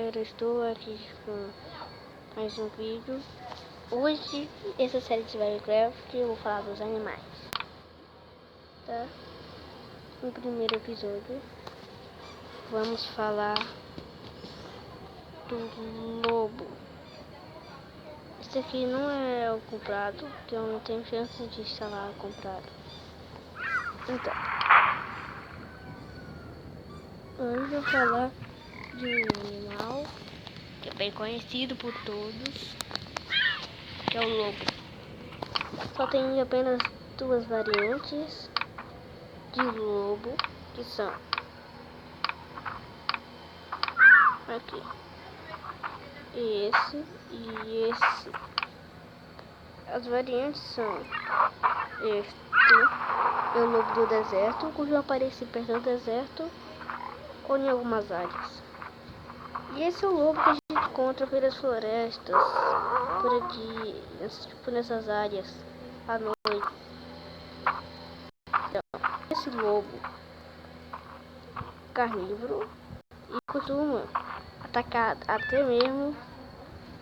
galera, estou aqui com mais um vídeo. Hoje, essa série de Minecraft, eu vou falar dos animais, tá? No primeiro episódio, vamos falar do lobo. Esse aqui não é o comprado, que eu não tenho chance de instalar comprado. Então, hoje eu vou falar de um animal que é bem conhecido por todos, que é o lobo. Só tem apenas duas variantes de lobo, que são aqui, esse e esse. As variantes são este é o lobo do deserto, cujo aparece perto do deserto ou em algumas áreas. E esse é o lobo que a gente encontra pelas florestas, por aqui, tipo nessas áreas, à noite. Então, esse lobo carnívoro e costuma atacar até mesmo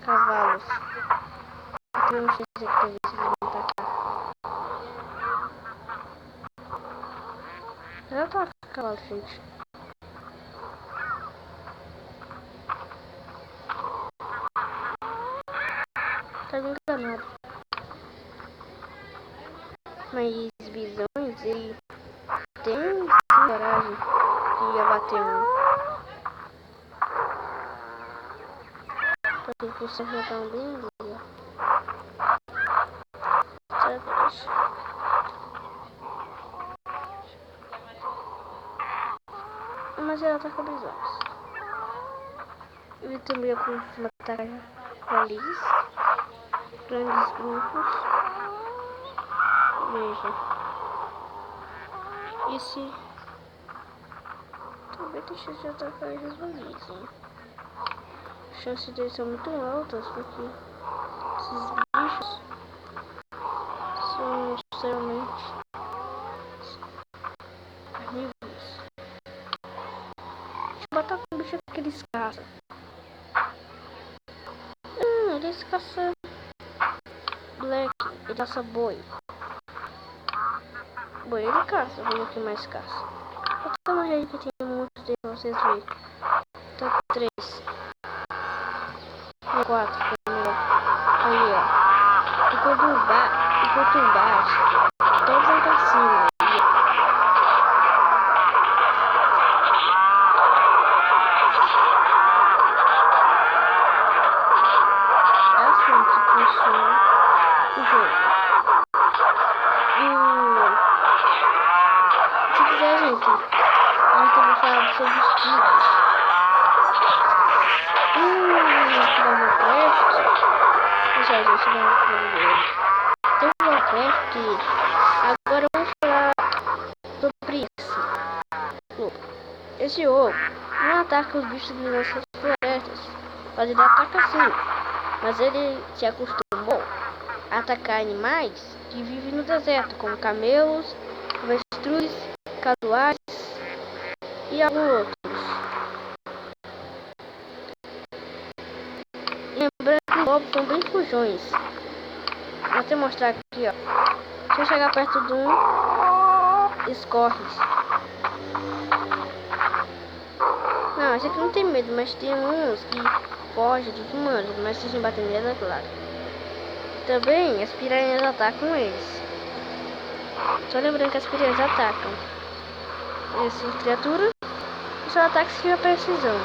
cavalos. Eu não sei se aqui pra ver se eles vão atacar. Já ataca cavalo, gente. Tá me enganado. Mas visões, ele tem coragem de abater um. Porque você já tá bem ali, ó. Mas ela ataca visões. Ele também costuma atacar javalis, grandes grupos. Veja, esse também tem chance de atacar javalis, hein? As chances deles são muito altas, porque esses bichos são extremamente carnívoros. Deixa eu botar com o bicho que eles caçam. Eles caçam black, ele caça boi. Boi ele caça, vamos ver o que mais caça. Vou botar uma rede que tem muitos deles pra vocês verem. Top 3 e 4, aí ó. Enquanto embaixo, todos vão pra cima. É assim que funciona o jogo. Se quiser, gente, a gente vai falar sobre os tigres. No Minecraft, já a gente vai ver. Tem um Minecraft. Agora vamos falar sobre esse ovo. Não ataca os bichos das nossas florestas, mas ele ataca sim. Mas ele se acostumou a atacar animais que vivem no deserto, como camelos, avestruz, casuais e alguns outros. Lembrando que os lobos são bem fujões. Vou te mostrar aqui, ó. Se eu chegar perto de um, escorre. Não, esse aqui não tem medo, mas tem uns que fogem dos humanos, mas se a gente bater nele, é claro. Também as piranhas atacam eles. Só lembrando que as piranhas atacam essas criaturas e só atacam se tiver precisão.